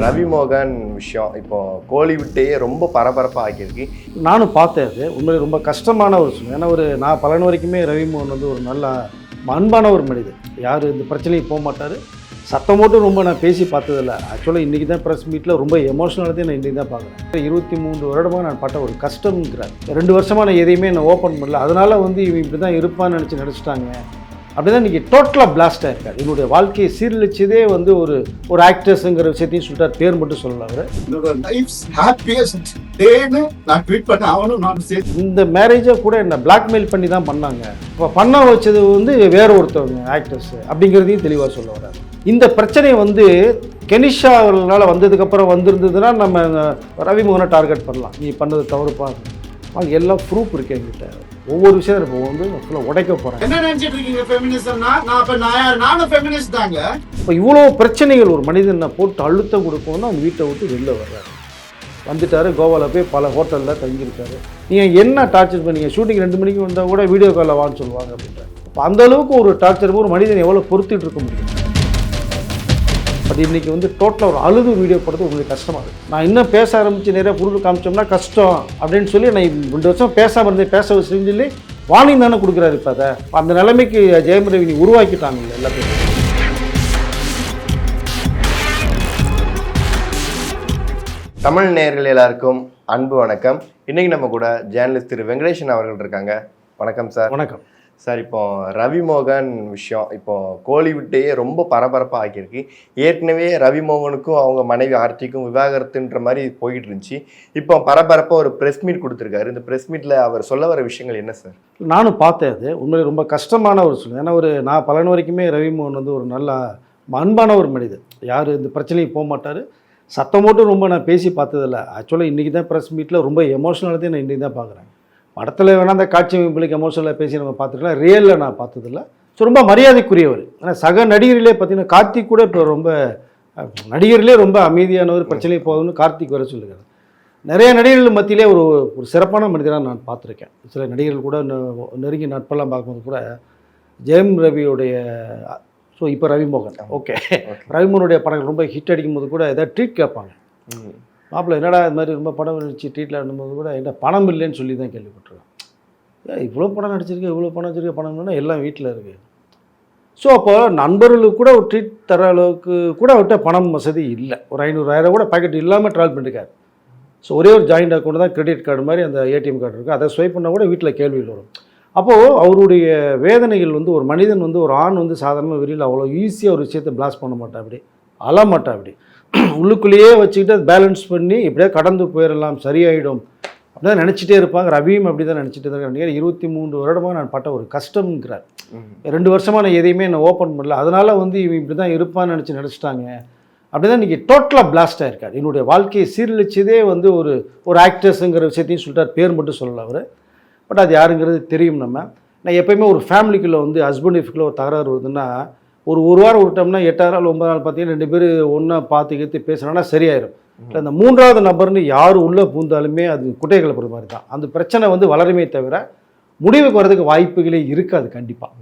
ரவி மோகன் விஷயம் இப்போ கோலிவுட்டையே ரொம்ப பரபரப்பாக ஆக்கியிருக்கு. நானும் பார்த்தேன். அது உண்மையிலே ரொம்ப கஷ்டமான ஒரு சூழ்நிலை. ஏன்னா நான் பலன் வரைக்குமே ரவி மோகன் வந்து ஒரு நல்ல அன்பான ஒரு மனிதர். யார் இந்த பிரச்சனையும் போக மாட்டார். சத்தம் மட்டும் ரொம்ப நான் பேசி பார்த்ததில்ல. ஆக்சுவலாக இன்றைக்கி தான் ப்ரெஸ் மீட்டில் ரொம்ப எமோஷனலாக நான் இன்றைக்கி தான் பார்க்குறேன். 23 வருடமாக நான் பட்ட ஒரு கஷ்டம்ங்கிறார். 2 வருஷமாக நான் எதையுமே நான் ஓப்பன் பண்ணல. அதனால் இவன் இப்படி தான் இருப்பான்னு நினச்சிட்டாங்க. அப்படி தான் இன்றைக்கி டோட்டலாக பிளாஸ்ட் ஆகிருக்காரு. என்னுடைய வாழ்க்கையை சீரழிச்சதே ஒரு ஆக்ட்ரஸுங்கிற விஷயத்தையும் சொல்லிட்டார். பேர் மட்டும் சொல்லல அவர். இந்த மேரேஜை கூட என்ன பிளாக்மெயில் பண்ணி தான் பண்ணாங்க. இப்போ பண்ண வச்சது வேற ஒருத்தவங்க ஆக்ட்ரஸ் அப்படிங்கிறதையும் தெளிவாக சொல்ல வர்றாரு. இந்த பிரச்சனை கெனிஷாவால் வந்ததுக்கப்புறம் வந்திருந்ததுன்னா நம்ம ரவி மோகனை டார்கெட் பண்ணலாம். நீ பண்ணது தவறுப்பா. அவங்க எல்லாம் ப்ரூஃப் இருக்கு என்கிட்ட. ஒவ்வொரு விஷயம் இப்போ உடைக்க போகிறேன். என்ன நினைச்சிட்டு இருக்கீங்க ஃபெமினிசம்னா? நானும் ஃபெமினிஸ்ட் தாங்க. இப்போ இவ்வளோ பிரச்சனைகள் ஒரு மனிதனை போட்டு அழுத்தம் கொடுக்கணும்னா அந்த வீட்டை விட்டு வெளில வர்றாரு. வந்துட்டார். கோவாவில் போய் பல ஹோட்டலில் தங்கியிருக்காரு. நீங்கள் என்ன டார்ச்சர் பண்ணீங்க? ஷூட்டிங் 2 மணிக்கு வந்தால் கூட வீடியோ காலில் வான்னு சொல்லுவாங்க அப்படின்றார். இப்போ அந்தளவுக்கு ஒரு டார்ச்சர் ஒரு மனிதன் எவ்வளோ பொறுத்துட்டு இருக்க முடியும்? பட் இன்றைக்கி டோட்டலாக ஒரு அழுது வீடியோ போடுறது உங்களுக்கு கஷ்டமாக இருக்குது. நான் இன்னும் பேச ஆரம்பித்து நிறைய பொருள் காமிச்சோம்னா கஷ்டம் அப்படின்னு சொல்லி நான் 2 வருஷம் பேசாமல் இருந்தேன். பேச வச்சுன்னு சொல்லி வார்னிங் தானே கொடுக்குறாரு. இப்போ அதை அந்த நிலைமைக்கு ஜெயம் ரவி உருவாக்கிட்டாங்க எல்லாத்தையும். தமிழ் நேயர்கள் எல்லாருக்கும் அன்பு வணக்கம். இன்றைக்கி நம்ம கூட ஜேர்னலிஸ்ட் திரு வெங்கடேசன் அவர்கள் இருக்காங்க. வணக்கம் சார். வணக்கம் சார். இப்போ ரவி மோகன் விஷயம் இப்போ கோலிவுட்டையே ரொம்ப பரபரப்பாக ஆக்கியிருக்கு. ஏற்கனவே ரவி மோகனுக்கும் அவங்க மனைவி ஆர்த்திக்கும் விவாகரத்துன்ற மாதிரி போய்கிட்டு இருந்துச்சு. இப்போ பரபரப்பாக ஒரு ப்ரெஸ் மீட் கொடுத்துருக்காரு. இந்த ப்ரெஸ் மீட்டில் அவர் சொல்ல வர விஷயங்கள் என்ன சார்? நானும் பார்த்தேன். அது உண்மையிலே ரொம்ப கஷ்டமான ஒரு சூழ்நிலை. ஏன்னா நான் பலன் வரைக்குமே ரவி மோகன் ஒரு நல்ல அன்பான ஒரு மனிதர். யார் இந்த பிரச்சனையும் போக மாட்டார். சத்தம் மட்டும் ரொம்ப நான் பேசி பார்த்ததில்ல. ஆக்சுவலாக இன்றைக்கி தான் ப்ரெஸ் மீட்டில் ரொம்ப எமோஷனலாக நான் இன்றைக்கி தான் பார்க்குறேன். படத்தில் வேணால் அந்த காட்சி அமைப்புகளுக்கு எமோஷனலாக பேசி நம்ம பார்த்துருக்கலாம். ரியலில் நான் பார்த்ததில்ல. ஸோ ரொம்ப மரியாதைக்குரியவர். ஏன்னா சக நடிகர்களே பார்த்தீங்கன்னா கார்த்திக் கூட இப்போ ரொம்ப நடிகர்களே ரொம்ப அமைதியானவர். பிரச்சனை போகுதுன்னு கார்த்திக் வர சொல்லுகிறார். நிறைய நடிகர்கள் மத்தியிலே ஒரு சிறப்பான மனிதராக நான் பார்த்துருக்கேன். சில நடிகர்கள் கூட நெருங்கி நட்பெல்லாம் பார்க்கும்போது கூட ஜெயம் ரவியுடைய இப்போ ரவி மோகன் ஓகே ரவி மோகனுடைய படங்கள் ரொம்ப ஹிட் அடிக்கும்போது கூட ஏதாவது ட்ரீட் கேட்பாங்க. மாப்பிள்ள என்னடா இது மாதிரி ரொம்ப படம் நடிச்சு ட்ரீட்டில் ஆடும்போது கூட என்ன பணம் இல்லைன்னு சொல்லி தான் கேள்விப்பட்டிருக்கேன். இவ்வளோ படம் நடிச்சிருக்கேன், இவ்வளோ பணம் வச்சிருக்க, பணம்னா எல்லாம் வீட்டில் இருக்குது. ஸோ அப்போ நண்பர்களுக்கு கூட ஒரு ட்ரீட் தர அளவுக்கு கூட அவர்கிட்ட பணம் வசதி இல்லை. ஒரு 500,000 கூட பாக்கெட் இல்லாமல் ட்ராவல் பண்ணியிருக்காரு. ஸோ ஒரே ஒரு ஜாயிண்ட் அக்கௌண்ட் தான், கிரெடிட் கார்டு மாதிரி அந்த ஏடிஎம் கார்டு இருக்குது. அதை ஸ்வைப் பண்ணால் கூட வீட்டில் கேள்விகள் வரும். அப்போது அவருடைய வேதனைகள் ஒரு மனிதன் ஒரு ஆண் சாதாரணமாக வெளியில் அவ்வளோ ஈஸியாக ஒரு விஷயத்தை பிளாஸ்ட் பண்ண மாட்டா, அப்படி அழ மாட்டா, அப்படி உள்ளுக்குள்ளேயே வச்சுக்கிட்டு அதை பேலன்ஸ் பண்ணி இப்படியே கடந்து போயிடலாம், சரியாயிடும் அப்படி தான் நினச்சிட்டே இருப்பாங்க. ரவியும் அப்படி தான் நினச்சிட்டு இருக்காங்க. 23 வருடமாக நான் பட்ட ஒரு கஷ்டம்ங்கிறார். 2 வருஷமாக நான் எதையுமே நான் ஓப்பன் பண்ணல. அதனால் இவன் இப்படி தான் இருப்பான்னு நினச்சிட்டாங்க. அப்படி தான் இன்றைக்கி டோட்டலாக பிளாஸ்ட் ஆகிருக்கார். என்னுடைய வாழ்க்கையை சீரழிச்சதே ஒரு ஆக்ட்ரஸுங்கிற விஷயத்தையும் சொல்லிட்டார். பேர் மட்டும் சொல்லலை அவர். பட் அது யாருங்கிறது தெரியும். நான் எப்போயுமே ஒரு ஃபேமிலிக்குள்ளே ஹஸ்பண்ட் ஒய்ஃபுக்குள்ளே ஒரு தகராறு வருதுன்னா ஒரு வாரம் விட்டோம்னா 8 நாள் 9 நாள் பார்த்தீங்கன்னா 2 பேர் ஒன்றா பார்த்து பேசுனான்னா சரியாயிடும். இல்லை அந்த 3வது நபர்னு யார் உள்ளே பூந்தாலுமே அது குட்டையை கிளப்புற மாதிரி தான். அந்த பிரச்சனை வளருமே தவிர முடிவுக்கு வர்றதுக்கு வாய்ப்புகளே இருக்காது கண்டிப்பாக.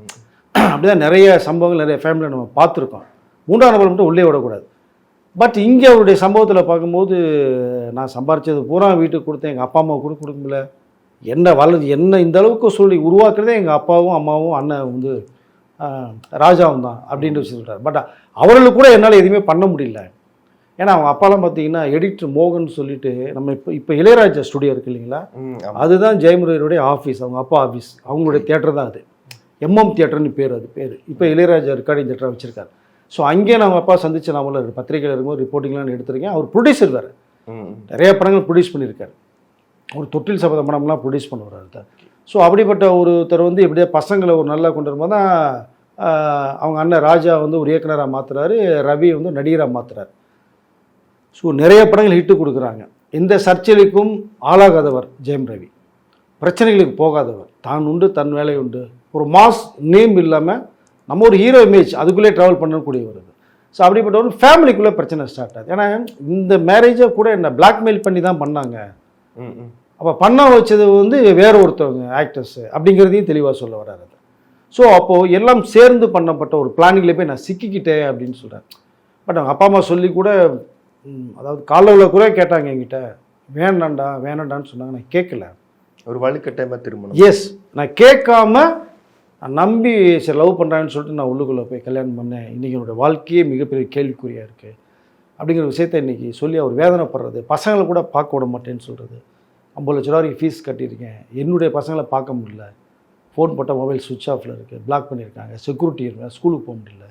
அப்படி தான் நிறைய சம்பவங்கள் நிறைய ஃபேமிலியில் நம்ம பார்த்துருக்கோம். 3வது நபர் மட்டும் உள்ளே விடக்கூடாது. பட் இங்கே அவருடைய சம்பவத்தில் பார்க்கும்போது நான் சம்பாரித்தது பூரா வீட்டுக்கு கொடுத்தேன், எங்கள் அப்பா அம்மாவை கூட கொடுக்க முடியல, என்ன இந்த அளவுக்கு சொல்லி உருவாக்குறதே எங்கள் அப்பாவும் அம்மாவும் அண்ணன் ராஜாவும் தான் அப்படின்ற விஷயம் சொல்கிறார். பட் அவர்களுக்கு கூட என்னால் எதுவுமே பண்ண முடியல. ஏன்னா அவங்க அப்பாலாம் பார்த்தீங்கன்னா எடிட்டர் மோகன் சொல்லிட்டு நம்ம இப்போ இளையராஜா ஸ்டுடியோ இருக்குது இல்லைங்களா, அதுதான் ஜெயம் ரவியுடைய ஆஃபீஸ், அவங்க அப்பா ஆஃபீஸ், அவங்களுடைய தியேட்டர் தான் அது. எம்எம் தியேட்டர்னு பேர், அது பேர். இப்போ இளையராஜா ரெக்கார்டிங் தியேட்டராக வச்சுருக்காரு. ஸோ அங்கேயே நான் அவங்க அப்பா சந்திச்சு நாமள பத்திரிகையில் இருக்கும்போது ரிப்போர்ட்டிங்லாம் எடுத்திருக்கேன். அவர் ப்ரொடியூசர் வேறு, நிறைய படங்கள் ப்ரொடியூஸ் பண்ணியிருக்காரு. ஒரு தொட்டில் சபத படம்லாம் ப்ரொடியூஸ் பண்ணுவார். ஸோ அப்படிப்பட்ட ஒருத்தர் எப்படியே பசங்களை நல்லா கொண்டு வரும்போது தான் அவங்க அண்ணன் ராஜா ஒரு இயக்குனராக மாற்றுறாரு, ரவி நடிகராக மாற்றுறாரு. ஸோ நிறைய படங்கள் ஹிட்டு கொடுக்குறாங்க. எந்த சர்ச்சைகளுக்கும் ஆளாகாதவர் ஜெயம் ரவி, பிரச்சனைகளுக்கு போகாதவர், தான் உண்டு தன் வேலை உண்டு, ஒரு மாஸ் நேம் இல்லாமல் நம்ம ஒரு ஹீரோ இமேஜ் அதுக்குள்ளே ட்ராவல் பண்ணக்கூடியவர். ஸோ அப்படிப்பட்ட ஒரு ஃபேமிலிக்குள்ளே பிரச்சனை ஸ்டார்ட் ஆகுது. ஏன்னா இந்த மேரேஜை கூட என்ன பிளாக்மெயில் பண்ணி தான் பண்ணாங்க. அப்போ பண்ண வச்சது வேற ஒருத்தவங்க ஆக்டர்ஸ் அப்படிங்கிறதையும் தெளிவாக சொல்ல வர்றாரு. ஸோ அப்போது எல்லாம் சேர்ந்து பண்ணப்பட்ட ஒரு பிளானிங்கில் போய் நான் சிக்கிக்கிட்டேன் அப்படின்னு சொல்கிறேன். பட் அவங்க அப்பா அம்மா சொல்லி கூட அதாவது காலைல கூட கேட்டாங்க என்கிட்ட, வேணாண்டான்னு சொன்னாங்க. நான் கேட்கல. ஒரு வலுக்கட்டாயமா திருமணம். எஸ், நான் கேட்காம நான் நம்பி சரி லவ் பண்ணுறான்னு சொல்லிட்டு நான் உள்ளுக்குள்ளே போய் கல்யாணம் பண்ணேன். இன்றைக்கி என்னோடய வாழ்க்கையே மிகப்பெரிய கேள்விக்குறியாக இருக்குது அப்படிங்கிற விஷயத்த இன்றைக்கி சொல்லி அவர் வேதனைப்படுறது, பசங்களை கூட பார்க்க விட மாட்டேன்னு சொல்கிறது. 50 லட்ச ரூபா வரைக்கும் ஃபீஸ் கட்டியிருக்கேன், என்னுடைய பசங்களை பார்க்க முடியல, ஃபோன் போட்டால் மொபைல் சுவிட்ச் ஆஃபில் இருக்குது, பிளாக் பண்ணியிருக்காங்க, செக்யூரிட்டி இருக்கேன், ஸ்கூலுக்கு போக முடியல.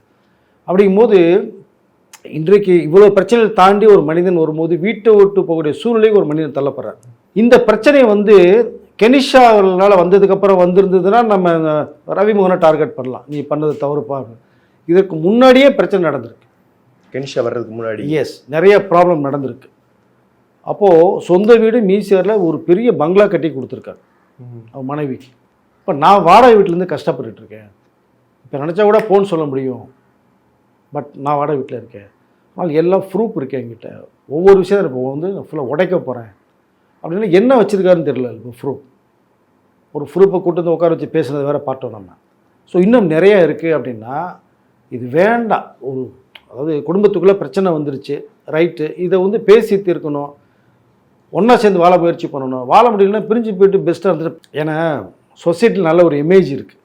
அப்படிங்கும்போது இன்றைக்கு இவ்வளோ பிரச்சனைகள் தாண்டி ஒரு மனிதன் வரும்போது வீட்டை விட்டு போகக்கூடிய சூழ்நிலைக்கு ஒரு மனிதன் தள்ளப்படுறார். இந்த பிரச்சனை வந்து கெனிஷாவால் வந்ததுக்கப்புறம் வந்திருந்ததுன்னா நம்ம ரவிமோகனை டார்கெட் பண்ணலாம், நீ பண்ணது தவறுப்பா. இதற்கு முன்னாடியே பிரச்சனை நடந்திருக்கு. கெனிஷா வர்றதுக்கு முன்னாடி எஸ், நிறைய ப்ராப்ளம் நடந்திருக்கு. அப்போது சொந்த வீடு மீசியரில் ஒரு பெரிய பங்களா கட்டி கொடுத்துருக்காரு அவன் மனைவிக்கு. இப்போ நான் வாடகை வீட்டிலேருந்து கஷ்டப்பட்டுட்டு இருக்கேன். இப்போ நினச்சா கூட ஃபோன் சொல்ல முடியும், பட் நான் வாடகை வீட்டில் இருக்கேன். ஆனால் எல்லாம் ப்ரூஃப் இருக்கேன் என்கிட்ட, ஒவ்வொரு விஷயம் இப்போ வந்து நான் ஃபுல்லாக உடைக்க போகிறேன் அப்படின்னா என்ன வச்சுருக்காருன்னு தெரியல. இப்போ ப்ரூஃப், ஒரு ப்ரூஃபை கூட்டு வந்து உட்கார வச்சு பேசுனது வேறு பார்த்தோம் நம்ம. ஸோ இன்னும் நிறையா இருக்குது அப்படின்னா இது வேண்டாம். ஒரு அதாவது குடும்பத்துக்குள்ளே பிரச்சனை வந்துருச்சு, ரைட்டு, இதை வந்து பேசி தீர்க்கணும், ஒன்றா சேர்ந்து வாழ முயற்சி பண்ணணும். வாழ முடியலன்னா பிரிஞ்சு போயிட்டு பெஸ்ட்டாக இருந்துட்டு. ஏன்னா சொசைட்டியில் நல்ல ஒரு இமேஜ் இருக்குது,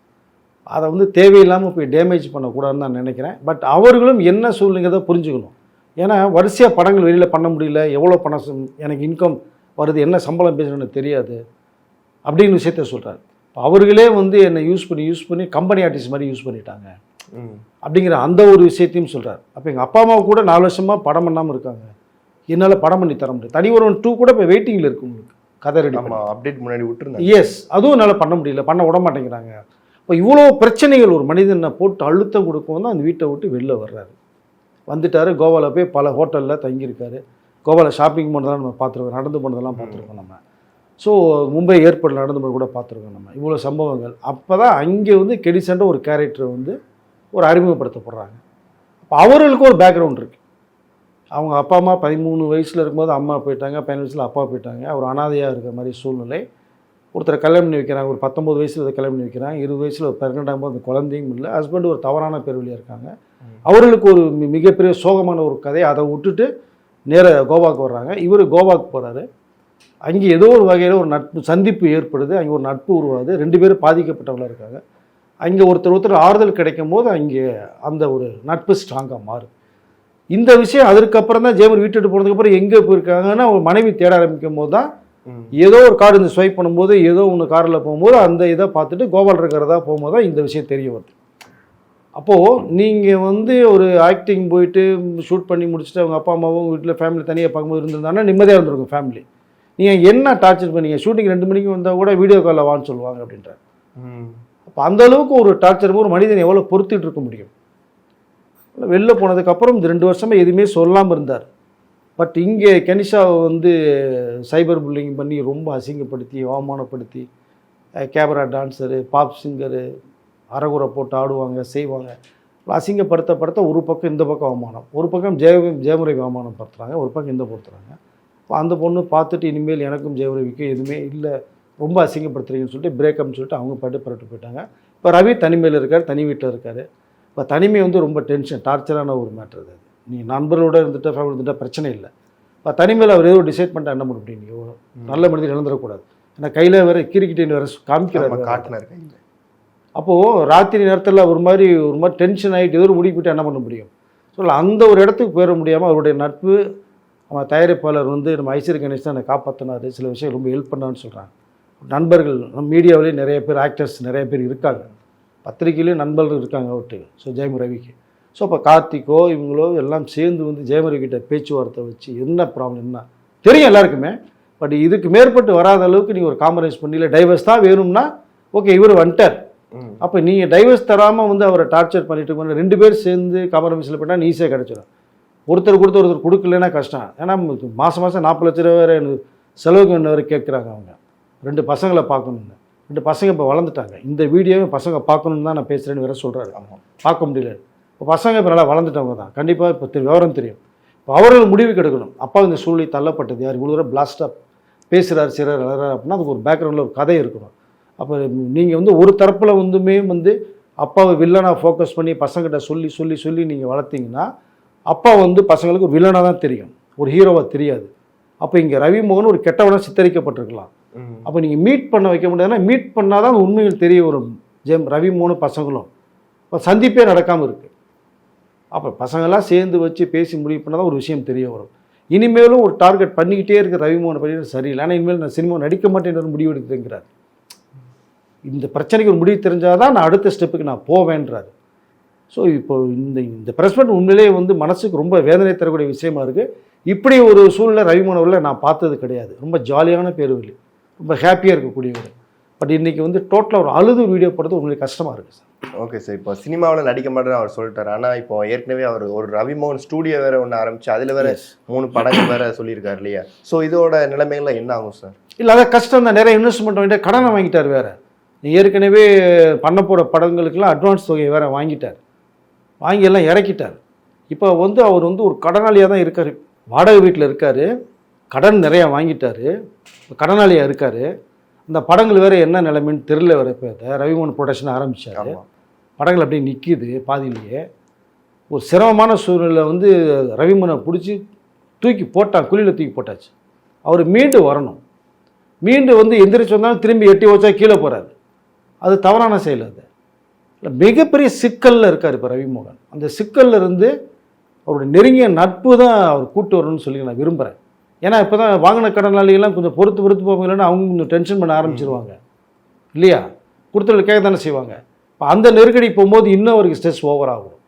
அதை வந்து தேவையில்லாமல் போய் டேமேஜ் பண்ணக்கூடாதுன்னு நான் நினைக்கிறேன். பட் அவர்களும் என்ன சூழ்நிலைங்கிறத புரிஞ்சுக்கணும். ஏன்னா வரிசையாக படங்கள் வெளியில் பண்ண முடியல, எவ்வளோ பணம் எனக்கு இன்கம் வருது, என்ன சம்பளம் பேசணும்னு தெரியாது அப்படின்னு விஷயத்த சொல்கிறார். அவர்களே வந்து என்னை யூஸ் பண்ணி கம்பெனி ஆர்டிஸ்ட் மாதிரி யூஸ் பண்ணிட்டாங்க அப்படிங்கிற அந்த ஒரு விஷயத்தையும் சொல்கிறார். அப்போ எங்கள் அப்பா அம்மா கூட 4 வருஷமாக படம் பண்ணாமல் இருக்காங்க, என்னால் படம் பண்ணி தர முடியாது. தனி ஒருவன் 2 கூட இப்போ வெயிட்டிங்கில் இருக்குது, உங்களுக்கு கதை ரெடி அப்டேட் முன்னாடி விட்டுருந்தாங்க. எஸ், அதுவும் என்னால் பண்ண முடியல, பண்ண விட மாட்டேங்கிறாங்க. இப்போ இவ்வளோ பிரச்சனைகள் ஒரு மனிதனை போட்டு அழுத்தம் கொடுக்கும் தான் அந்த வீட்டை விட்டு வெளில வர்றாரு. வந்துட்டார், கோவாவில் போய் பல ஹோட்டலில் தங்கியிருக்காரு. கோவாவில் ஷாப்பிங் போனதெல்லாம் நம்ம பார்த்துருக்கோம், நடந்து போனதெல்லாம் பார்த்துருக்கோம் நம்ம. ஸோ மும்பை ஏர்போர்ட்டில் நடந்து போய் கூட பார்த்துருக்கோம் நம்ம. இவ்வளோ சம்பவங்கள். அப்போ தான் அங்கே வந்து கெடிசன்ற ஒரு கேரக்டர் வந்து ஒரு அறிமுகப்படுத்தப்படுறாங்க. அப்போ அவர்களுக்கு ஒரு பேக்ரவுண்ட் இருக்குது. அவங்க அப்பா அம்மா 13 வயசில் இருக்கும்போது அம்மா போயிட்டாங்க, 15 வயசில் அப்பா போயிட்டாங்க. ஒரு அனாதையாக இருக்கிற மாதிரி சூழ்நிலை. ஒருத்தரை கல்யாணம் பண்ணி வைக்கிறாங்க, ஒரு 19 வயசில் அதை கல்யாணம் பண்ணி வைக்கிறாங்க, 20 வயசில் ஒரு பிரெக்னென்ட் ஆகும்போது அந்த குழந்தையும் இல்லை, ஹஸ்பண்ட் ஒரு தவறான பேர்வழியாக இருக்காங்க. அவர்களுக்கு ஒரு மிகப்பெரிய சோகமான ஒரு கதை. அதை விட்டுட்டு நேராக கோவாவுக்கு வர்றாங்க. இவர் கோவாவுக்கு போகிறாரு. அங்கே ஏதோ ஒரு வகையில் ஒரு நட்பு சந்திப்பு ஏற்படுது, அங்கே ஒரு நட்பு உருவாது. 2 பேரும் பாதிக்கப்பட்டவங்களாக இருக்காங்க. அங்கே ஒருத்தர் ஆறுதல் கிடைக்கும் போது அங்கே அந்த ஒரு நட்பு ஸ்ட்ராங்காக மாறும். இந்த விஷயம் அதற்கப்புறம் தான் ஜெயமர் வீட்டுட்டு போனதுக்கப்புறம் எங்கே போயிருக்காங்கன்னா அவங்க மனைவி தேட ஆரம்பிக்கும் போது தான் ஏதோ ஒரு கார்டு இந்த ஸ்வைப் பண்ணும்போது ஏதோ ஒன்று காரில் போகும்போது அந்த இதை பார்த்துட்டு கோபால் இருக்கிறதா போகும்போது தான் இந்த விஷயம் தெரிய வருது. அப்போது நீங்கள் வந்து ஒரு ஆக்டிங் போயிட்டு ஷூட் பண்ணி முடிச்சுட்டு அவங்க அப்பா அம்மாவும் வீட்டில் ஃபேமிலி தனியாக பார்க்கும்போது இருந்திருந்தாங்கன்னா நிம்மதியாக இருந்திருக்கும் ஃபேமிலி. நீங்கள் என்ன டார்ச்சர் பண்ணீங்க, ஷூட்டிங் 2 மணிக்கு வந்தால் கூட வீடியோ காலில் வான்னு சொல்லுவாங்க அப்படின்றார். அப்போ அந்த அளவுக்கு ஒரு டார்ச்சர் ஒரு மனிதன் எவ்வளோ பொறுத்துட்டு இருக்க முடியும். வெளில போனதுக்கப்புறம் இந்த 2 வருஷமாக எதுவுமே சொல்லாமல் இருந்தார். பட் இங்கே கெனிஷாவை வந்து சைபர் புல்லிங் பண்ணி ரொம்ப அசிங்கப்படுத்தி அவமானப்படுத்தி கேமரா டான்ஸரு, பாப் சிங்கரு, அரைகுறை போட்டு ஆடுவாங்க செய்வாங்க. அசிங்கப்படுத்த ஒரு பக்கம் இந்த பக்கம் அவமானம், ஒரு பக்கம் ஜெயமுறை அவமானம் படுத்துறாங்க, ஒரு பக்கம் இந்த பொறுத்துறாங்க. இப்போ அந்த பொண்ணு பார்த்துட்டு இனிமேல் எனக்கும் ஜெயமுறைக்கும் எதுவுமே இல்லை, ரொம்ப அசிங்கப்படுத்துறீங்கன்னு சொல்லிட்டு பிரேக்கப்னு சொல்லிட்டு அவங்க புரட்டு போயிட்டாங்க. இப்போ ரவி தனிமையில் இருக்கார், தனி வீட்டில் இருக்கார். இப்போ தனிமை வந்து ரொம்ப டென்ஷன், டார்ச்சரான ஒரு மேட்ரு அது. நீங்கள் நண்பர்களோட இருந்துட்டு ஃபேமிலி இருந்துட்டால் பிரச்சனை இல்லை. இப்போ தனிமையில் அவர் ஏதோ டிசைட் பண்ணிட்டு என்ன பண்ண முடியும், நீங்கள் நல்ல மனிதன் இழந்துடக்கூடாது. ஏன்னா கையில் வேறு கிரிக்கிட்டேன்னு வேறு காமிக்கிறார் காட்டினார் கையில். அப்போது ராத்திரி நேரத்தில் ஒரு மாதிரி டென்ஷன் ஆகிட்டு ஏதோ ஒரு முடிவு போய்ட்டு என்ன பண்ண முடியும். ஸோ அந்த ஒரு இடத்துக்கு போயிட முடியாமல் அவருடைய நட்பு, அவன் தயாரிப்பாளர் வந்து நம்ம ஐஸ்வர்யா கணேஷ் தான் என்னை காப்பாற்றினார், சில விஷயம் ரொம்ப ஹெல்ப் பண்ணான்னு சொல்கிறாங்க. நண்பர்கள் நம்ம மீடியாவிலேயே நிறைய பேர், ஆக்டர்ஸ் நிறைய பேர் இருக்காங்க, பத்திரிகையிலேயும் நண்பர்கள் இருக்காங்க அவருக்கு. ஸோ ஜெயமு ரவிக்கு. ஸோ இப்போ கார்த்திக்கோ இவங்களோ எல்லாம் சேர்ந்து வந்து ஜெயமு ரவிக்கிட்ட பேச்சுவார்த்தை வச்சு என்ன ப்ராப்ளம் என்ன தெரியும் எல்லாருக்குமே. பட் இதுக்கு மேற்பட்டு வராத அளவுக்கு நீங்கள் ஒரு காம்ப்ரமைஸ் பண்ணி இல்லை டைவர்ஸ் தான் வேணும்னா ஓகே, இவர் வந்துட்டார். அப்போ நீங்கள் டைவர்ஸ் தராமல் வந்து அவரை டார்ச்சர் பண்ணிட்டு 2 பேர் சேர்ந்து காம்ப்ரமைஸில் பண்ணால் ஈஸியாக கிடச்சிடும். ஒருத்தர் கொடுக்கலன்னா கஷ்டம். ஏன்னா மாதம் 40 லட்ச ரூபா வேறு எனக்கு செலவுக்கு என்ன வேறு கேட்குறாங்க அவங்க. 2 பசங்களை பார்க்கணுன்னு. 2 பசங்க இப்போ வளர்ந்துட்டாங்க. இந்த வீடியோவை பசங்க பார்க்கணுன்னு தான் நான் பேசுகிறேன்னு வேறு சொல்கிறாரு. பார்க்க முடியல. இப்போ பசங்க இப்போ நல்லா வளர்ந்துட்டவங்க தான், கண்டிப்பாக இப்போ விவரம் தெரியும். இப்போ அவர்கள் முடிவு கெடுக்கணும். அப்பா இந்த சூழ்நிலை தள்ளப்பட்டது யார், இவ்வளோ தூரம் பிளாஸ்டாக பேசுகிறார் சிறார் வளர்றாரு அப்படின்னா அதுக்கு ஒரு பேக்ரவுண்டில் ஒரு கதை இருக்கணும். அப்போ நீங்கள் வந்து ஒரு தரப்பில் வந்து அப்பாவை வில்லனாக ஃபோக்கஸ் பண்ணி பசங்கிட்ட சொல்லி நீங்கள் வளர்த்திங்கன்னா அப்பா வந்து பசங்களுக்கு ஒரு வில்லனாக தான் தெரியும். ஒரு ஹீரோவாக தெரியாது. அப்போ இங்கே ரவி மோகன் ஒரு கெட்டவனாக சித்தரிக்கப்பட்டிருக்கலாம். அப்போ நீங்கள் மீட் பண்ண வைக்க முடியாதுன்னா மீட் பண்ணால் தான் உண்மையில் தெரிய வரும். ரவி மோகனும் பசங்களும் இப்போ சந்திப்பே நடக்காமல் இருக்குது. அப்போ பசங்களாம் சேர்ந்து வச்சு பேசி முடிவு பண்ணால் தான் ஒரு விஷயம் தெரிய வரும். இனிமேலும் ஒரு டார்கெட் பண்ணிக்கிட்டே இருக்க ரவி மோகனை பண்ணிட்டு சரியில்லை. ஆனால் இனிமேல் நான் சினிமா நடிக்க மாட்டேன்னு முடிவு எடுக்கிறேங்கிறார். இந்த பிரச்சனைக்கு ஒரு முடிவு தெரிஞ்சால் தான் நான் அடுத்த ஸ்டெப்புக்கு நான் போவேன்றார். ஸோ இப்போ இந்த பிரஸ்மெண்ட் உண்மையிலேயே மனசுக்கு ரொம்ப வேதனை தரக்கூடிய விஷயமா இருக்குது. இப்படி ஒரு சூழ்நிலை ரவி மோகன் அவர்களை நான் பார்த்தது கிடையாது. ரொம்ப ஜாலியான பேருவழி, ரொம்ப ஹாப்பியாக இருக்கக்கூடியவர். பட் இன்றைக்கி டோட்டலாக ஒரு அழுது வீடியோ போடுறது உங்களுக்கு கஷ்டமாக இருக்குது சார். ஓகே சார், இப்போ சினிமாவில் நடிக்க மாட்டேன்னு அவர் சொல்லிட்டார். ஆனால் இப்போ ஏற்கனவே அவர் ஒரு ரவி மோகன் ஸ்டூடியோ வேறு ஒன்று ஆரம்பிச்சு அதில் வேறு 3 படங்கள் வேறு சொல்லியிருக்காரு இல்லையா? ஸோ இதோட நிலைமைகள்லாம் என்ன ஆகும் சார்? இல்லை, அதை கஷ்டம் தான். நிறைய இன்வெஸ்ட்மெண்ட் வாங்கிட்டு கடனை வாங்கிட்டார் வேறு. ஏற்கனவே பண்ண போகிற படங்களுக்கெல்லாம் அட்வான்ஸ் தொகையை வேறு வாங்கிட்டார். வாங்கி எல்லாம் இறக்கிட்டார். இப்போ அவர் ஒரு கடனாளியாக தான் இருக்கார். வாடகை வீட்டில் இருக்கார். கடன் நிறையா வாங்கிட்டார். கடனாளியாக இருக்கார். இந்த படங்கள் வேறு என்ன நிலைமைன்னு தெரியல. வேறு இப்போ ரவிமோகன் ப்ரொடக்ஷன் ஆரம்பித்தார். படங்கள் அப்படியே நிற்கிது பாதியிலேயே. ஒரு சிரமமான சூழ்நிலை ரவிமோகனை பிடிச்சி தூக்கி போட்டான், குழியில் தூக்கி போட்டாச்சு. அவர் மீண்டு வரணும். மீண்டு எந்திரிச்சு வந்தாலும் திரும்பி எட்டி வச்சா கீழே போகிறாரு. அது தவறான செயல். அது மிகப்பெரிய சிக்கலில் இருக்கார் இப்போ ரவிமோகன். அந்த சிக்கலில் இருந்து அவருடைய நெருங்கிய நட்பு தான் அவர் கூட்டு வரணும்னு சொல்லி நான் விரும்புகிறேன். ஏன்னா இப்போ தான் வாங்கின கடனாளிகள்லாம் கொஞ்சம் பொறுத்து போவாங்களேன்னு அவங்க கொஞ்சம் டென்ஷன் பண்ண ஆரம்பிச்சிருவாங்க இல்லையா? கொடுத்தவர்கள் கேட்க தானே செய்வாங்க. இப்போ அந்த நெருக்கடி போகும்போது இன்னும் அவருக்கு ஸ்ட்ரெஸ் ஓவர் ஆகும்.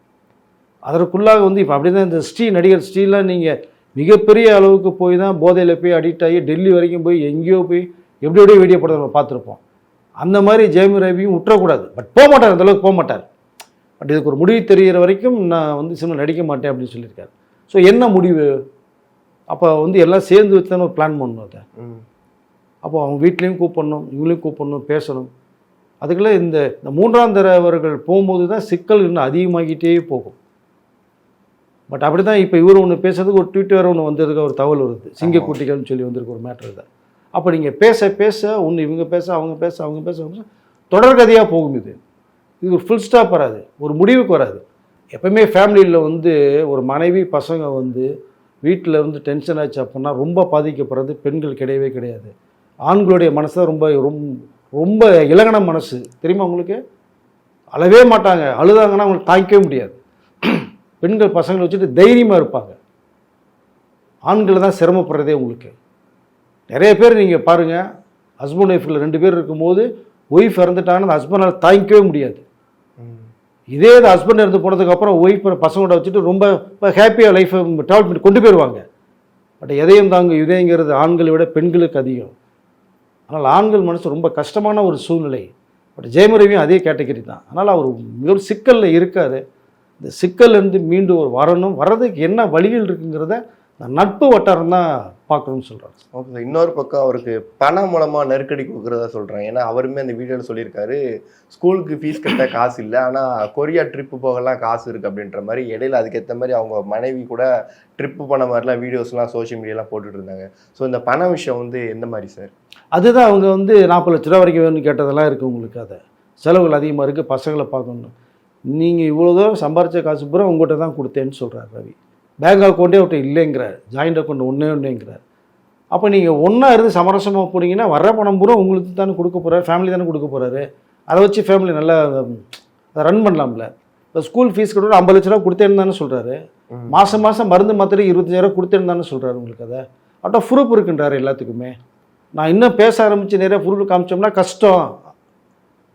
அதற்குள்ளாக இப்போ அப்படி தான் இந்த நடிகர் ஸ்ரீலாம் நீங்கள் மிகப்பெரிய அளவுக்கு போய் தான் போதையில் போய் அடிக்ட் ஆகி டெல்லி வரைக்கும் போய் எங்கேயோ போய் எப்படியோடய வீடியோ படத்தை நம்ம பார்த்துருப்போம். அந்த மாதிரி ஜெயம் ரவியும் விட்டுறக்கூடாது. பட் போக மாட்டார், அந்தளவுக்கு போக மாட்டார். பட் இதுக்கு ஒரு முடிவு தெரிகிற வரைக்கும் நான் சினிமா நடிக்க மாட்டேன் அப்படின்னு சொல்லியிருக்காரு. ஸோ என்ன முடிவு? அப்போ எல்லாம் சேர்ந்து வச்சு தானே ஒரு பிளான் பண்ணணும். அதை அப்போ அவங்க வீட்லேயும் கூப்பிடணும், இவங்களையும் கூப்பிடணும், பேசணும். அதுக்குள்ளே இந்த 3ஆம் தரவர்கள் போகும்போது தான் சிக்கல் இன்னும் அதிகமாகிட்டே போகும். பட் அப்படி தான் இப்போ இவர் ஒன்று பேசுறதுக்கு ஒரு ட்வீட் வேறு ஒன்று வந்ததுக்கு ஒரு தகவல் வருது. சிங்கக்குட்டிகள்னு சொல்லி வந்திருக்கு ஒரு மேட்ரு தான். அப்போ நீங்கள் பேச பேச ஒன்று இவங்க பேச அவங்க பேச அவங்க பேச தொடர்கதையாக போகும். இது ஒரு ஃபுல் ஸ்டாப் வராது, ஒரு முடிவுக்கு வராது. எப்பவுமே ஃபேமிலியில் ஒரு மனைவி பசங்க வீட்டில் டென்ஷன் ஆச்சு அப்படின்னா ரொம்ப பாதிக்கப்படுறது பெண்கள் கிடையவே கிடையாது. ஆண்களுடைய மனசு தான் ரொம்ப ரொம்ப இலகன மனசு தெரியுமா உங்களுக்கு? அழவே மாட்டாங்க. அழுதாங்கன்னா அவங்களுக்கு தாங்கிக்கவே முடியாது. பெண்கள் பசங்களை வச்சுட்டு தைரியமாக இருப்பாங்க. ஆண்களை தான் சிரமப்படுறதே உங்களுக்கு. நிறைய பேர் நீங்கள் பாருங்கள், ஹஸ்பண்ட் ஒய்ஃபில் 2 பேர் இருக்கும்போது ஒய்ஃப் இறந்துட்டாங்கன்னா அந்த ஹஸ்பண்டால் தாங்கிக்கவே முடியாது. இதே ஹஸ்பண்ட் இருந்து போனதுக்கப்புறம் ஒய்ஃப் பசங்களோட வச்சுட்டு ரொம்ப ஹாப்பியாக லைஃப்பை ட்ராவல் பண்ணி கொண்டு போயிடுவாங்க. பட் எதையும் தாங்க இதேங்கிறது ஆண்களை விட பெண்களுக்கு அதிகம். அதனால் ஆண்கள் மனசு ரொம்ப கஷ்டமான ஒரு சூழ்நிலை. பட் ஜெயம் ரவியும் அதே கேட்டகரி தான். அதனால் அவர் மிக சிக்கலில் இருக்கார். இந்த சிக்கல்லேருந்து மீண்டு ஒரு வர்றதுக்கு என்ன வழிகள் இருக்குங்கிறத நட்பு வட்டாரம் தான் பார்க்கணும்னு சொல்கிறார். ஓகே சார், இன்னொரு பக்கம் அவருக்கு பணம் மூலமாக நெருக்கடி கொடுக்குறதா சொல்கிறாங்க. ஏன்னா அவருமே அந்த வீடியோவில் சொல்லியிருக்காரு, ஸ்கூலுக்கு ஃபீஸ் கட்ட காசு இல்லை, ஆனால் கொரியா ட்ரிப்பு போகலாம் காசு இருக்குது அப்படின்ற மாதிரி. இடையில அதுக்கேற்ற மாதிரி அவங்க மனைவி கூட ட்ரிப்பு பண்ண மாதிரிலாம் வீடியோஸ்லாம் சோஷியல் மீடியாலாம் போட்டுட்டு இருந்தாங்க. ஸோ இந்த பண விஷயம் எந்த மாதிரி சார்? அதுதான் அவங்க 40 லட்ச ரூபா வரைக்கும் வேணும்னு கேட்டதெல்லாம் இருக்குது உங்களுக்கு. அதை செலவுகள் அதிகமாக இருக்குது, பசங்களை பார்க்கணும். நீங்கள் இவ்வளோ தூரம் சம்பாரித்த காசு பூரா உங்கள்கிட்ட தான் கொடுத்தேன்னு சொல்கிறார் ரவி. பேங்க் அக்கௌண்ட்டே அவர்கிட்ட இல்லைங்கிறார், ஜாயிண்ட் அக்கௌண்ட் ஒன்றேங்கிறார். அப்போ நீங்கள் ஒன்றா இருந்து சமரசமாக போனீங்கன்னா வர்ற பணம் பூரா உங்களுக்கு தானே கொடுக்க போகிறார், ஃபேமிலி தானே கொடுக்க போகிறாரு. அதை வச்சு ஃபேமிலி நல்லா ரன் பண்ணலாம்ல. இப்போ ஸ்கூல் ஃபீஸ் கூட 50 லட்ச ரூபா கொடுத்தேன்னு தானே சொல்கிறாரு. மாதம் மருந்து மாத்திரை 25,000 கொடுத்தேன்னு தானே சொல்கிறாரு உங்களுக்கு. அதை அட்டா ப்ரூஃப் இருக்குன்றாரு எல்லாத்துக்குமே. நான் இன்னும் பேச ஆரம்பித்து நிறைய ப்ரூஃப் காமிச்சோம்னா கஷ்டம்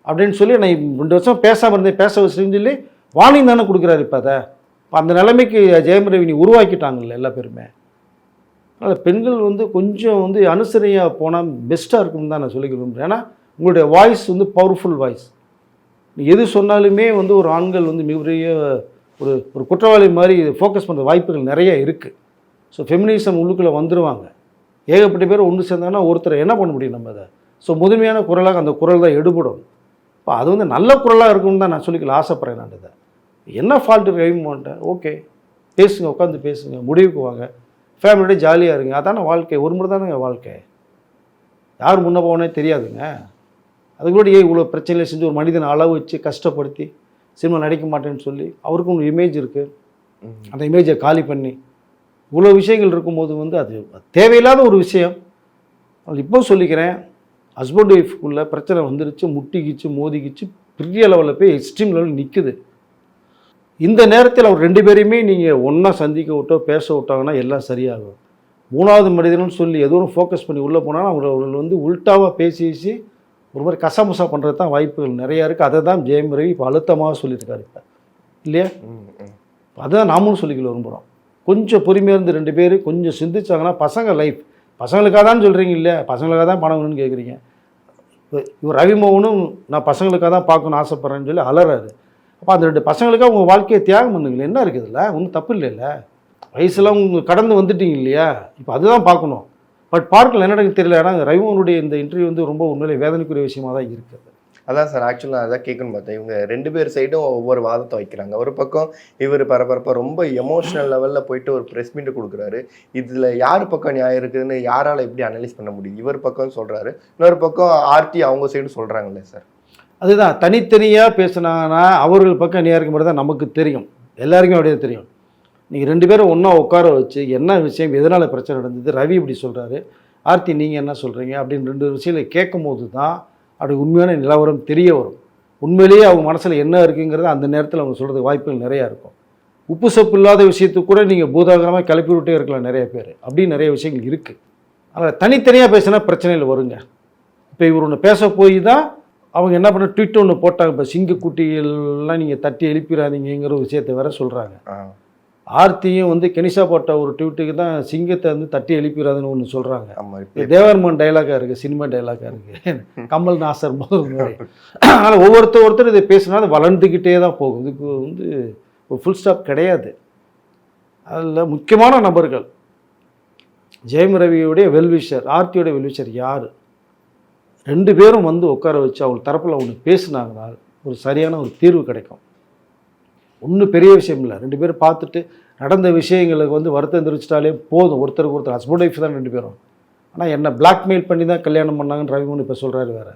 அப்படின்னு சொல்லி நான் 2 வருஷம் பேசாமல் இருந்தேன், பேச வச்சுன்னு சொல்லி வார்னிங் தானே கொடுக்குறாரு. இப்போ அதை அந்த நிலைமைக்கு ஜெயம் ரவி உருவாக்கிட்டாங்கல்ல எல்லா பேருமே. அதனால் பெண்கள் கொஞ்சம் அனுசரியாக போனால் பெஸ்ட்டாக இருக்குன்னு தான் நான் சொல்லி விரும்புகிறேன். ஏன்னா உங்களுடைய வாய்ஸ் பவர்ஃபுல் வாய்ஸ். எது சொன்னாலுமே ஒரு ஆண்கள் மிகப்பெரிய ஒரு குற்றவாளி மாதிரி ஃபோக்கஸ் பண்ணுற வாய்ப்புகள் நிறைய இருக்குது. ஸோ ஃபெமினிசம் உள்ளுக்குள்ளே வந்துடுவாங்க. ஏகப்பட்ட பேர் ஒன்று சேர்ந்தாங்கன்னா ஒருத்தர் என்ன பண்ண முடியும் நம்ம அதை. ஸோ முதன்மையான குரலாக அந்த குரல் தான் எடுபடும். இப்போ அது நல்ல குரலாக இருக்கும்னு தான் நான் சொல்லிக்கல ஆசைப்பட்றேன். நான் இதை என்ன ஃபால்ட்டு ரவி மாட்டேன், ஓகே பேசுங்க, உட்காந்து பேசுங்க, முடிவுக்கு வாங்க, ஃபேமிலியோட ஜாலியாக இருங்க. அதான வாழ்க்கை. ஒரு முறை தானேங்க வாழ்க்கை. யார் முன்னே போனே தெரியாதுங்க. அதுக்கூட இவ்வளோ பிரச்சனைகளை செஞ்சு ஒரு மனிதனை அளவு வச்சு கஷ்டப்படுத்தி சினிமா நடிக்க மாட்டேன்னு சொல்லி அவருக்கும் ஒரு இமேஜ் இருக்குது. அந்த இமேஜை காலி பண்ணி இவ்வளோ விஷயங்கள் இருக்கும்போது வந்து அது தேவையில்லாத ஒரு விஷயம். அது இப்போ சொல்லிக்கிறேன், ஹஸ்பண்ட் ஒய்ஃப்குள்ளே பிரச்சனை வந்துருச்சு, முட்டிக்கிச்சு மோதிக்கிச்சு, பெரிய லெவலில் போய் எக்ஸ்ட்ரீம் லெவலில் நிற்குது. இந்த நேரத்தில் அவர் 2 பேரையுமே நீங்கள் ஒன்றா சந்திக்க விட்டோ பேச விட்டாங்கன்னா எல்லாம் சரியாகும். 3வது மனிதனும் சொல்லி ஏதோ ஒரு ஃபோக்கஸ் பண்ணி உள்ளே போனாலும் அவர்கள் வந்து உல்ட்டாவாக பேசி ஒரு மாதிரி கசமுசா பண்ணுறது தான் வாய்ப்புகள் நிறையா இருக்குது. அதை தான் ஜெயம் ரவி இப்போ அழுத்தமாக சொல்லியிருக்காரு இப்போ, இல்லையா? அதான் நாமளும் சொல்லிக்கல விரும்புகிறோம். கொஞ்சம் பொறுமையாக இருந்து 2 பேர் கொஞ்சம் சிந்திச்சாங்கன்னா பசங்க லைஃப், பசங்களுக்காக தான் சொல்கிறீங்க இல்லையா, பசங்களுக்காக தான் பணம் வேணும்னு கேட்குறீங்க. இவர் ரவிமோகனும் நான் பசங்களுக்காக தான் பார்க்கணும்னு ஆசைப்பட்றேன்னு சொல்லி அலறாரு. அப்போ அந்த 2 பசங்களுக்காக உங்கள் வாழ்க்கையை தியாகம் பண்ணுங்களேன், என்ன இருக்குதுல்ல, ஒன்றும் தப்பு இல்லைல்ல. வயசுலாம் உங்கள் கடந்து வந்துட்டீங்க இல்லையா, இப்போ அதுதான் பார்க்கணும். பட் பார்க்கல என்ன எனக்கு தெரியல. ஆனால் ரவிமோகனுடைய இந்த இன்டர்வியூ வந்து ரொம்ப உண்மையிலே வேதனைக்குரிய விஷயமாக தான் இருக்குது. அதான் சார், ஆக்சுவலாக நான் அதான் கேட்கணும்னு பார்த்தேன். இவங்க 2 பேர் சைடும் ஒவ்வொரு வாதத்தை வைக்கிறாங்க. ஒரு பக்கம் இவர் பரபரப்பாக ரொம்ப எமோஷனல் லெவலில் போயிட்டு ஒரு ப்ரெஸ் மீட் கொடுக்குறாரு. இதில் யார் பக்கம் நியாயம் இருக்குதுன்னு யாரால் எப்படி அனலைஸ் பண்ண முடியும்? இவர் பக்கம் சொல்கிறாரு, இன்னொரு பக்கம் ஆர்டி அவங்க சைடு சொல்கிறாங்களே சார். அதுதான் தனித்தனியாக பேசினாங்கன்னா அவர்கள் பக்கம் நியாயம் இருக்க மட்டும் தான் நமக்கு தெரியும், எல்லாருக்கும் அப்படியே தெரியும். நீங்கள் 2 பேரும் ஒன்றா உட்கார வச்சு என்ன விஷயம், எதனால் பிரச்சனை நடந்தது, ரவி இப்படி சொல்கிறாரு, ஆர்த்தி நீங்கள் என்ன சொல்கிறீங்க அப்படின்னு 2 விஷயங்களை கேட்கும் போது தான் அப்படி உண்மையான நிலவரம் தெரிய வரும். உண்மையிலேயே அவங்க மனசில் என்ன இருக்குங்கிறது அந்த நேரத்தில் அவங்க சொல்கிறதுக்கு வாய்ப்புகள் நிறையா இருக்கும். உப்பு சப்பு இல்லாத விஷயத்துக்கு கூட நீங்கள் பூதாகரமாக கிளப்பி விட்டே இருக்கலாம் நிறைய பேர், அப்படின்னு நிறைய விஷயங்கள் இருக்குது. அதில் தனித்தனியாக பேசினா பிரச்சனையில் வருங்க. இப்போ இவர் ஒன்று பேச போய் தான் அவங்க என்ன பண்ண ட்விட் ஒன்று போட்டாங்க, இப்போ சிங்கக்குட்டிகள்லாம் நீங்கள் தட்டி எழுப்பிடாதீங்கிற ஒரு விஷயத்தை வேற சொல்கிறாங்க. ஆர்த்தியும் வந்து கெனிஷா போட்ட ஒரு ட்வீட்டுக்கு தான் சிங்கத்தை வந்து தட்டி எழுப்பிடாதுன்னு ஒன்று சொல்கிறாங்க. தேவர்மன் டைலாக்காக இருக்குது, சினிமா டைலாக்காக இருக்குது, கமல் நாசர் மாதிரி. அதனால் ஒருத்தர் இதை பேசினா அது வளர்ந்துக்கிட்டே தான் போகும். இதுக்கு வந்து ஒரு ஃபுல் ஸ்டாப் கிடையாது. அதில் முக்கியமான நபர்கள் ஜெயம் ரவியுடைய வெல்விஷர், ஆர்த்தியோடைய வெல்விஷர் யார், 2 பேரும் வந்து உட்கார வச்சு அவங்க தரப்பில் ஒன்று பேசினாங்கன்னா ஒரு சரியான ஒரு தீர்வு கிடைக்கும். ஒன்றும் பெரிய விஷயம் இல்லை. 2 பேரும் பார்த்துட்டு நடந்த விஷயங்களுக்கு வந்து வருத்தம் தெரிவிச்சிட்டாலே போதும். ஒருத்தருக்கு ஒருத்தர் ஹஸ்பண்ட் ஒய்ஃப் தான் 2 பேரும். ஆனால் என்ன பிளாக்மெயில் பண்ணி தான் கல்யாணம் பண்ணாங்கன்னு ரவிமோகன் இப்போ சொல்கிறாரு. வேறு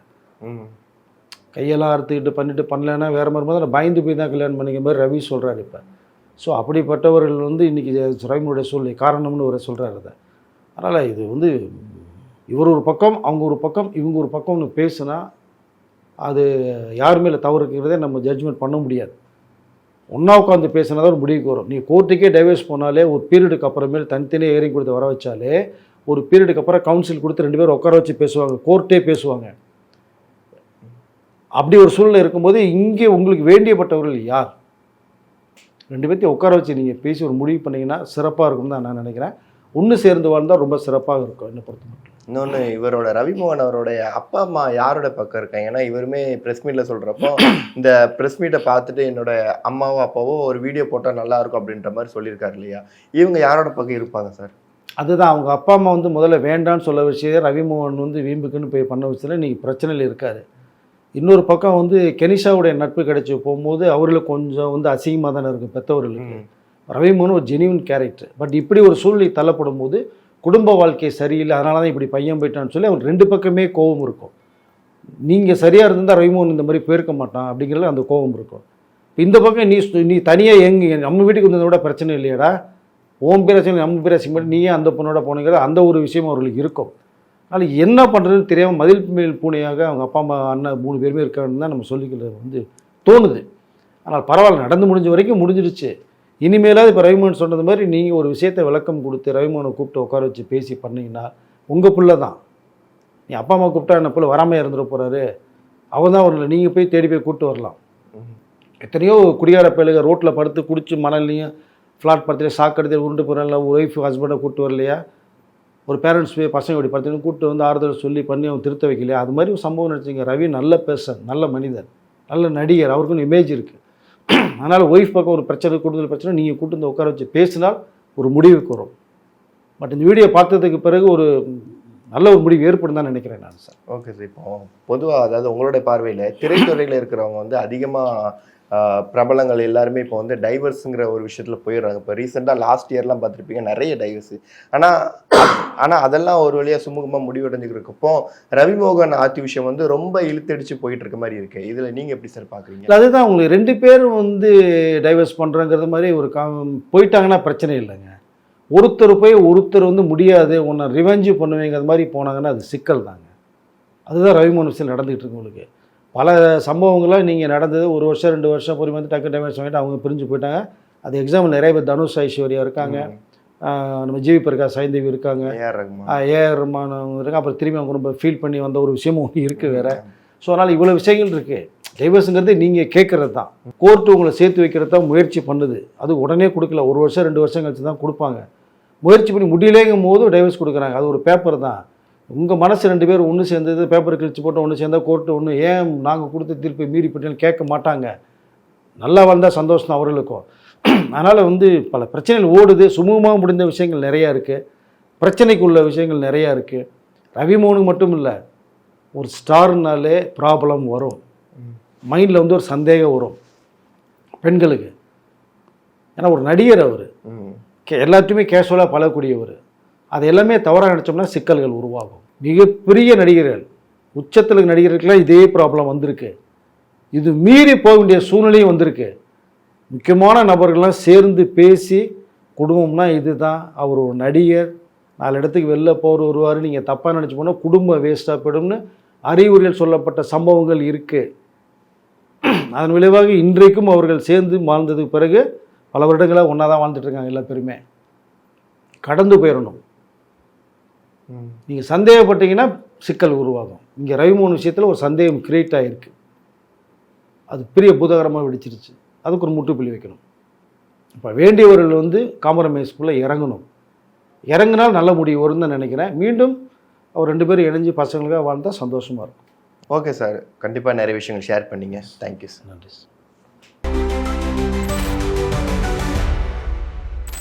கையெல்லாம் அறுத்துக்கிட்டு பண்ணிட்டு பண்ணலைன்னா வேறு மாதிரி பயந்து போய் தான் கல்யாணம் பண்ணிக்க மாதிரி ரவி சொல்கிறாரு இப்போ. ஸோ அப்படிப்பட்டவர்கள் வந்து இன்றைக்கி ரவிமோனுடைய சூழ்நிலை காரணம்னு ஒரு சொல்கிறாரு. அதை அதனால் இது வந்து இவர் ஒரு பக்கம் அவங்க ஒரு பக்கம் இவங்க ஒரு பக்கம்னு பேசுனா அது யாருமே இல்லை தவறுக்கிறதே நம்ம ஜட்ஜ்மெண்ட் பண்ண முடியாது. ஒன்றா உட்காந்து பேசினா தான் ஒரு முடிவுக்கு வரும். நீ கோர்ட்டுக்கே டைவர்ஸ் போனாலே ஒரு பீரியடுக்கு அப்புறமேல் தனித்தனியாக ஏரிங் கொடுத்து வர வச்சாலே ஒரு பீரியடுக்கு அப்புறம் கவுன்சில் கொடுத்து 2 பேரும் உட்கார வச்சு பேசுவாங்க, கோர்ட்டே பேசுவாங்க. அப்படி ஒரு சூழ்நிலை இருக்கும்போது இங்கே உங்களுக்கு வேண்டியப்பட்டவர்கள் யார்? 2 பேர்த்தையும் உட்கார வச்சு நீங்கள் பேசி ஒரு முடிவு பண்ணிங்கன்னா சிறப்பாக இருக்கும்னு தான் நான் நினைக்கிறேன். ஒன்று சேர்ந்து வாழ்ந்தால் ரொம்ப சிறப்பாக இருக்கும் என்னை பொறுத்த மட்டும். இன்னொன்று, இவரோட ரவிமோகன் அவருடைய அப்பா அம்மா யாரோட பக்கம் இருக்காங்க? ஏன்னா இவருமே ப்ரெஸ் மீட்டில் சொல்கிறப்போ இந்த ப்ரெஸ் மீட்டை பார்த்துட்டு என்னோட அம்மாவோ அப்பாவோ ஒரு வீடியோ போட்டால் நல்லா இருக்கும் அப்படின்ற மாதிரி சொல்லியிருக்காரு இல்லையா? இவங்க யாரோட பக்கம் இருப்பாங்க சார்? அதுதான் அவங்க அப்பா அம்மா வந்து முதல்ல வேண்டான்னு சொல்ல விஷயம் ரவிமோகன் வந்து வீம்புக்குன்னு போய் பண்ண விஷயத்தில் நீங்கள் பிரச்சனையில் இருக்காரு. இன்னொரு பக்கம் வந்து கெனிஷாவுடைய நட்பு கிடைச்சி போகும்போது அவர்களுக்கு கொஞ்சம் வந்து அசிங்கமாக தானே இருக்கும் பெற்றவர்களுக்கு. ரவிமோகன் ஒரு ஜெனியூன் கேரக்டர். பட் இப்படி ஒரு சூழ்நிலை தள்ளப்படும் போது குடும்ப வாழ்க்கை சரியில்லை, அதனால தான் இப்படி பையன் போயிட்டான்னு சொல்லி அவங்க 2 பக்கமே கோபம் இருக்கும். நீங்கள் சரியாக இருந்தால் ரவிமோகன் இந்த மாதிரி போயிருக்க மாட்டான் அப்படிங்கிறதுல அந்த கோபம் இருக்கும். இந்த பக்கம் நீ தனியாக நம்ம வீட்டுக்கு வந்ததை விட பிரச்சனை இல்லையாடா, ஓம் பிரச்சனை நம்ம பிரச்சனை பண்ணி நீயே அந்த பொண்ணோட போனங்கிற அந்த ஒரு விஷயம் அவர்களுக்கு இருக்கும். அதனால் என்ன பண்ணுறதுன்னு தெரியாமல் மதில் மேல் பூனையாக அவங்க அப்பா அம்மா அண்ணன் 3 பேருமே இருக்கான்னு தான் நம்ம சொல்லிக்கிறது வந்து தோணுது. ஆனால் பரவாயில்ல, நடந்து முடிஞ்ச வரைக்கும் முடிஞ்சிடுச்சு. இனிமேலாவது இப்போ ரவிமோகன் சொன்னது மாதிரி நீங்கள் ஒரு விஷயத்தை விளக்கம் கொடுத்து ரவிமோகனை கூப்பிட்டு உட்கார வச்சு பேசி பண்ணிங்கன்னா உங்கள் பிள்ளை தான். நீ அப்பா அம்மா கூப்பிட்டா என்ன பிள்ளை வராமல் இருந்துட போகிறாரு, அவன் தான் வரல, நீங்கள் போய் தேடி போய் கூப்பிட்டு வரலாம். எத்தனையோ குடியார பிள்ளைங்க ரோட்டில் படுத்து குடிச்சு மணல்லையும் ஃப்ளாட் படுத்துலேயும் சாக்கெடுத்து உருண்டு போகிறாங்களா, ஒய்ஃப் ஹஸ்பண்டை கூப்பிட்டு வரலையா, ஒரு பேரண்ட்ஸ் போய் பசங்க இப்படி படுத்துன்னு கூப்பிட்டு வந்து ஆறுதல் சொல்லி பண்ணி அவன் திருத்த வைக்கலையா? அது மாதிரி ஒரு சம்பவம் நினச்சிங்க. ரவி நல்ல பேச நல்ல மனிதர், நல்ல நடிகர், அவருக்குன்னு இமேஜ் இருக்குது. அதனால் ஒய்ஃப் பக்கம் ஒரு பிரச்சனை கூடுதல் பிரச்சனை நீங்கள் கூட்டு வந்து உட்கார வச்சு பேசினால் ஒரு முடிவுக்கு வரும். பட் இந்த வீடியோ பார்த்ததுக்கு பிறகு ஒரு நல்ல ஒரு முடிவு ஏற்படும் தான் நினைக்கிறேன் நான் சார். Okay sir. இப்போ பொதுவாக அதாவது உங்களுடைய பார்வையில் திரைத்துறையில் இருக்கிறவங்க வந்து அதிகமாக பிரபலங்கள் எல்லாருமே இப்போ வந்து டைவர்ஸுங்கிற ஒரு விஷயத்தில் போயிடுறாங்க. இப்போ ரீசெண்டாக லாஸ்ட் இயர்லாம் பார்த்துருப்பீங்க நிறைய டைவர்ஸு. ஆனால் அதெல்லாம் ஒரு வழியாக சுமூகமாக முடிவடைஞ்சுக்கிறப்போ ரவிமோகன் ஆர்த்தி விஷயம் வந்து ரொம்ப இழுத்தடிச்சு போயிட்டு இருக்க மாதிரி இருக்கு. இதில் நீங்கள் எப்படி சார் பார்க்குறீங்க? அதுதான் உங்களுக்கு 2 பேரும் வந்து டைவர்ஸ் பண்ணுறங்கிறது மாதிரி ஒரு போயிட்டாங்கன்னா பிரச்சனை இல்லைங்க. ஒருத்தர் போய் ஒருத்தர் வந்து முடியாது உன்னை ரிவெஞ்சு பண்ணுவீங்க அது மாதிரி போனாங்கன்னா அது சிக்கல் தாங்க. அதுதான் ரவிமோகன் விஷயம் நடந்துகிட்டு இருக்கு. உங்களுக்கு பல சம்பவங்கள்லாம் நீங்கள் நடந்தது 1 வருஷம் 2 வருஷம் பொறுமை வந்து டக்கு டைம் சொல்லிட்டு அவங்க பிரிஞ்சு போயிட்டாங்க. அது எக்ஸாம்பிள் நிறைய பேர் தனுஷ் ஐஸ்வர்யா இருக்காங்க, நம்ம ஜிவி பிரகாஷ் சைந்தவி இருக்காங்க, ஏஆர் ரஹ்மான் இருக்காங்க. அப்புறம் திரும்பி அவங்க ரொம்ப ஃபீல் பண்ணி வந்த ஒரு விஷயமும் ஒன்று இருக்குது வேறு. ஸோ அதனால் இவ்வளோ விஷயங்கள் இருக்குது. டைவர்ஸுங்கிறது நீங்கள் கேட்குறது தான், கோர்ட்டு உங்களை சேர்த்து வைக்கிறது தான் முயற்சி பண்ணுது. அது உடனே கொடுக்கல, 1 வருஷம் 2 வருஷம் கழிச்சு தான் கொடுப்பாங்க. முயற்சி பண்ணி முடியலேங்கும் போது டைவர்ஸ் கொடுக்குறாங்க. அது ஒரு பேப்பர் தான். உங்கள் மனசு 2 பேர் ஒன்று சேர்ந்தது, பேப்பர் கிழிச்சு போட்டு ஒன்று சேர்ந்தால் கோர்ட்டு ஒன்று ஏன் நாங்கள் கொடுத்த தீர்ப்பை மீறி போட்டேன்னு கேட்க மாட்டாங்க. நல்லா வந்தால் சந்தோஷம் தான் அவர்களுக்கும். அதனால் வந்து பல பிரச்சனைகள் ஓடுது. சுமூகமாக முடிந்த விஷயங்கள் நிறையா இருக்குது, பிரச்சனைக்கு உள்ள விஷயங்கள் நிறையா இருக்குது. ரவிமோகனுக்கு மட்டும் இல்லை, ஒரு ஸ்டார்னாலே ப்ராப்ளம் வரும், மைண்டில் வந்து ஒரு சந்தேகம் வரும் பெண்களுக்கு. ஏன்னா ஒரு நடிகர் அவர், எல்லாத்தையுமே கேஷுவலாக பழகக்கூடியவர். அது எல்லாமே தவறாக நினச்சோம்னா சிக்கல்கள் உருவாகும். மிகப்பெரிய நடிகர்கள், உச்சத்தில் நடிகர்களுக்கெல்லாம் இதே ப்ராப்ளம் வந்திருக்கு. இது மீறி போக வேண்டிய சூழ்நிலையும் வந்திருக்கு. முக்கியமான நபர்கள்லாம் சேர்ந்து பேசி குடும்பம்னா இது தான், அவர் ஒரு நடிகர், 4 இடத்துக்கு வெளில வருவார், நீங்கள் தப்பாக நினச்சி போனால் குடும்பம் வேஸ்ட்டாக போயிடும்னு அறிவுரைகள் சொல்லப்பட்ட சம்பவங்கள் இருக்குது. அதன் விளைவாக இன்றைக்கும் அவர்கள் சேர்ந்து வாழ்ந்ததுக்கு பிறகு பல வருடங்களாக ஒன்றா தான் வாழ்ந்துட்டு இருக்காங்க. எல்லா பேருமே கடந்து போயிடணும். நீங்கள் சந்தேகப்பட்டீங்கன்னா சிக்கல் உருவாகும். இங்கே ரவிமோகன் விஷயத்தில் ஒரு சந்தேகம் கிரியேட் ஆகிருக்கு, அது பெரிய பூதகரமாக வெடிச்சிருச்சு. அதுக்கு ஒரு முற்றுப்புள்ளி வைக்கணும். இப்போ வேண்டியவர்கள் வந்து காம்ப்ரமைஸ்குள்ளே இறங்கணும். இறங்கினால் நல்ல முடிவு வரும்னு தான் நினைக்கிறேன். மீண்டும் அவர் 2 பேரும் இணைஞ்சு பசங்களுக்காக வாழ்ந்தால் சந்தோஷமாக இருக்கும். ஓகே சார், கண்டிப்பாக நிறைய விஷயங்கள் ஷேர் பண்ணீங்க. Thank you sir. நன்றி சார்.